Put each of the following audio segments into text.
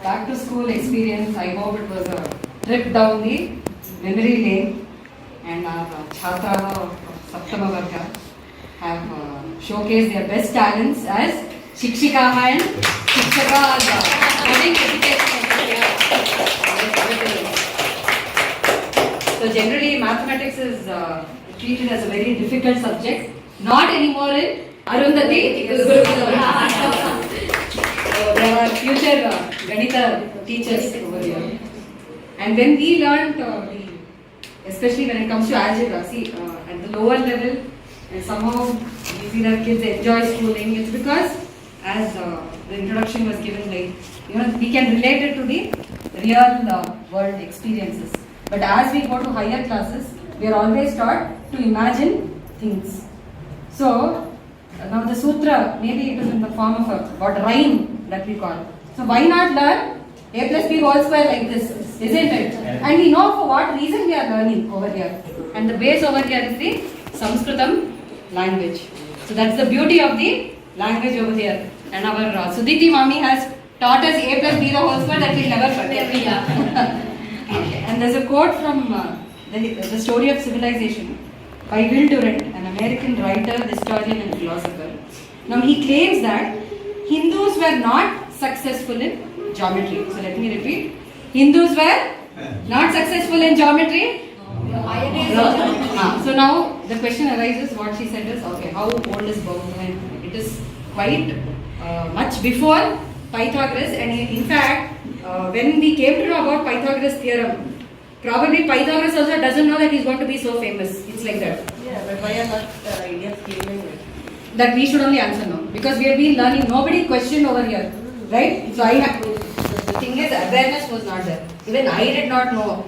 back to school experience. I hope it was a trip down the memory lane, and our Chhatra of Saptama Varga have showcased their best talents as Shikshika and Shikshakas having education. So generally mathematics is treated as a very difficult subject. Not anymore in Arundhati, Gurukulam. There are future Ganitam teachers over here. And when we learned, especially when it comes to algebra, see at the lower level, and somehow we see that kids enjoy schooling. It's because as the introduction was given, like we can relate it to the real world experiences. But as we go to higher classes, we are always taught to imagine things. So now the sutra, maybe it is in the form of a rhyme that we call. So why not learn a plus b whole square like this, isn't it? And we know for what reason we are learning over here. And the base over here is the Sanskritam language. So that's the beauty of the language over here. And our Sudhiti Mami has taught us a plus b the whole square that we'll never forget. And there's a quote from the Story of Civilization by Will Durant, an American writer, historian and philosopher. Now he claims that Hindus were not successful in geometry. So let me repeat. Hindus were not successful in geometry. So now the question arises, what she said is, okay, how old is Bauddha? And it is quite much before Pythagoras, and in fact, when we came to know about Pythagoras theorem, probably Pythagoras also doesn't know that he's going to be so famous. It's like that. Yeah, but why are not ideas claiming it? That we should only answer no. Because we have been learning, nobody questioned over here. Right? So the thing is, awareness was not there. Even I did not know.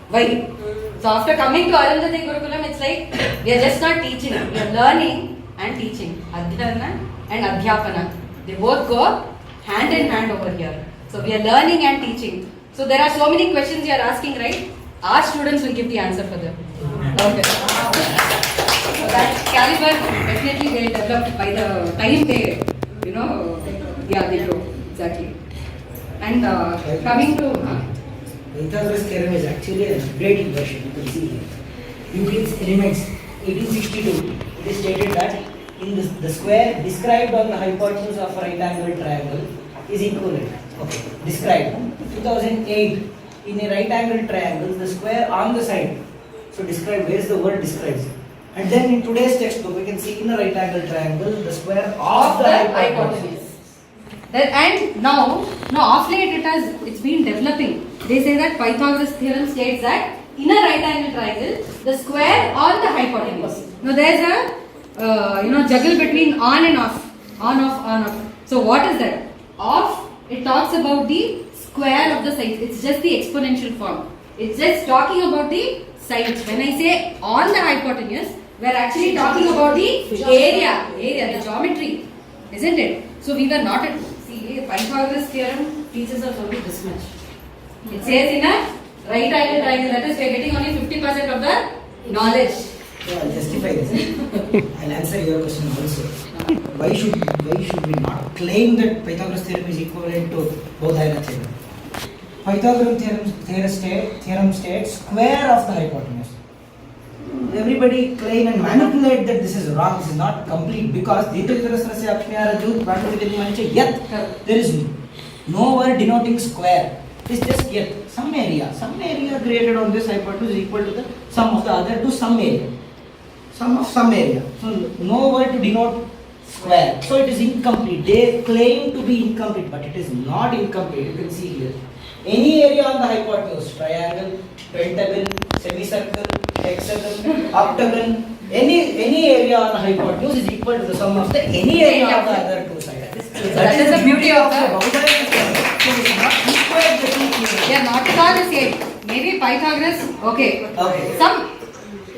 Why? So after coming to Arundhati Gurukulam, it's like, we are just not teaching. We are learning and teaching. Adhyana and Adhyapana. They both go hand in hand over here. So we are learning and teaching. So there are so many questions you are asking, right? Our students will give the answer for them. Okay. So that caliber definitely they develop by the time they, they grow. Exactly. And coming to Pythagoras theorem is actually a great version. You can see here. Euclid's Elements, 1862. It is stated that in the square described on the hypotenuse of a right angle triangle is equivalent. Okay, described. 2008, in a right angle triangle, the square on the side. So describe, where is the word describes? And then in today's textbook, we can see in a right angle triangle, the square of the hypotenuse. And now of late it's been developing. They say that Pythagoras theorem states that in a right angle triangle, the square on the hypotenuse. Now there's a juggle between on and off, on off. So what is that? Off, it talks about the square of the sides. It's just the exponential form. It's just talking about the sides. When I say on the hypotenuse, we're actually talking about the area, the geometry, isn't it? So we were not at. See, Pythagoras theorem teaches us only this much. It says in a right angle triangle, that is, we are getting only 50% of the knowledge. So I'll justify this. I'll answer your question also. Why should we not claim that Pythagoras theorem is equivalent to Bharateeya theorem? Pythagoras theorem states square of the hypotenuse. Everybody claim and manipulate that this is wrong, this is not complete, because there is no word denoting square. It's just yet some area created on this hypotenuse is equal to the sum of the other to some area. Sum of some area. So no word to denote square. So it is incomplete. They claim to be incomplete, but it is not incomplete. You can see here. Any area on the hypotenuse, triangle, pentagon, semicircle, hexagon, octagon, any area on the hypotenuse is equal to the sum of the any area of the other two sides. That is the beauty of the Bharateeya. They are not at all the same. Maybe Pythagoras, okay.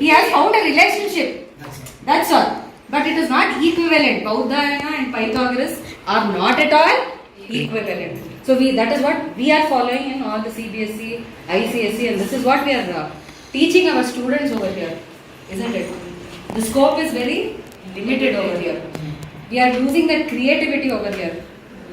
He has found a relationship. That's all. But it is not equivalent. Bharateeya and Pythagoras are not at all equivalent. So that is what we are following in all the CBSE, ICSE, and this is what we are teaching our students over here, isn't it? The scope is very limited over here. We are losing that creativity over here.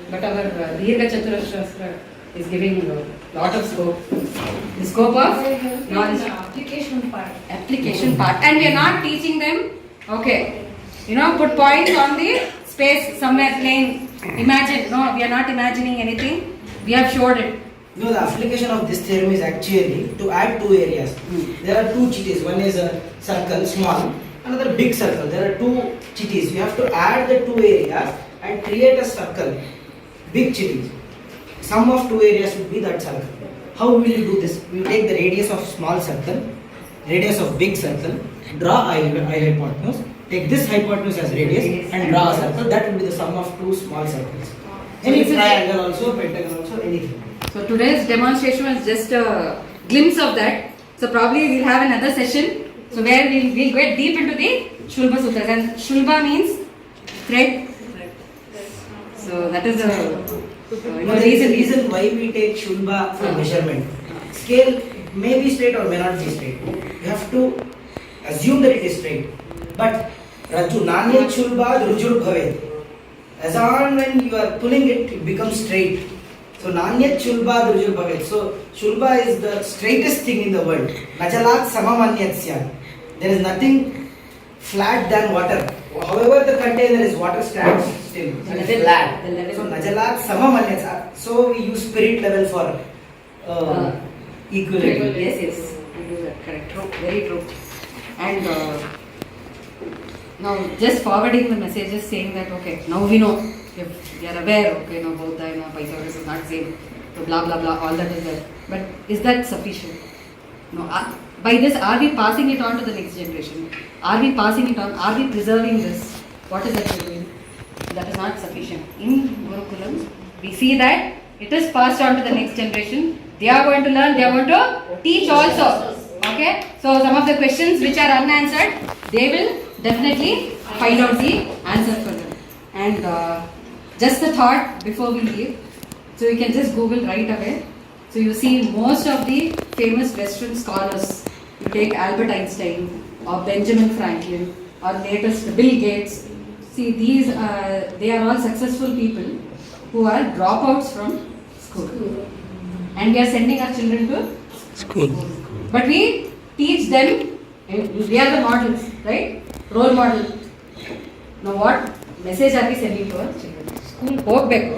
But our Dirgha Chaturashastra is giving a lot of scope. The scope of knowledge. Application part. Application part. And we are not teaching them, okay, put points on the space somewhere plain. Imagine, no, we are not imagining anything. We have showed it. No, the application of this theorem is actually to add two areas. There are two chitties. One is a circle, small, another big circle. There are two chitties. You have to add the two areas and create a circle. Big chitties. Sum of two areas would be that circle. How will you do this? You take the radius of small circle, radius of big circle, draw I hypotenuse, take this hypotenuse as radius and draw a circle. That will be the sum of two small circles. Any triangle also, pentagon also, anything. So today's demonstration was just a glimpse of that. So probably we'll have another session. So where we'll get deep into the Shulba Sutras. And Shulba means thread. So that is the reason why we take Shulba for measurement. Scale may be straight or may not be straight. You have to assume that it is straight. But Raju Nanyat Shulba Rujur Bhavet. As on when you are pulling it, it becomes straight. So Nanyat Shulba Rujur Bhavet. So Shulba is the straightest thing in the world. Najalat Samamanyat. There is nothing flat than water. However the container is, water stands still. It is flat. So Najalat Samamanyat. So we use spirit level for equilibrium. Yes. We do that. Correct. True. Very true. And now just forwarding the messages saying that okay, now we know. If we are aware, okay, no, Buddha and Pythagoras is not same, so blah blah blah, all that is there. But is that sufficient? No. By this, are we passing it on to the next generation? Are we passing it on? Are we preserving this? What is that we're doing? That is not sufficient. In Gurukulam, we see that it is passed on to the next generation. They are going to learn. They are going to teach also. Okay. So some of the questions which are unanswered, they will definitely find out the answer for them. And just a thought before we leave. So you can just Google right away. So you see most of the famous Western scholars. You take Albert Einstein or Benjamin Franklin or latest Bill Gates. See these, they are all successful people who are dropouts from school. And we are sending our children to school. But we teach them, we are the models, right? Role model. Now what message are we sending to our children? School ಹೋಗ್ಬೇಕು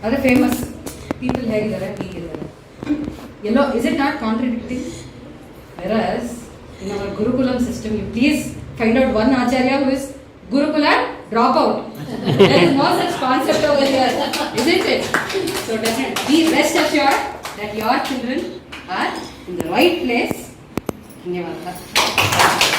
other famous people ಹೇಗಿದ್ದಾರೆ ಹೀಗಿದ್ದಾರೆ is it not contradicting? Whereas in our Gurukulam system, you please find out one Acharya who is Gurukula dropout. There is no such concept over here, isn't it? So definitely be rest assured that your children are in the right place. Dhanyavada.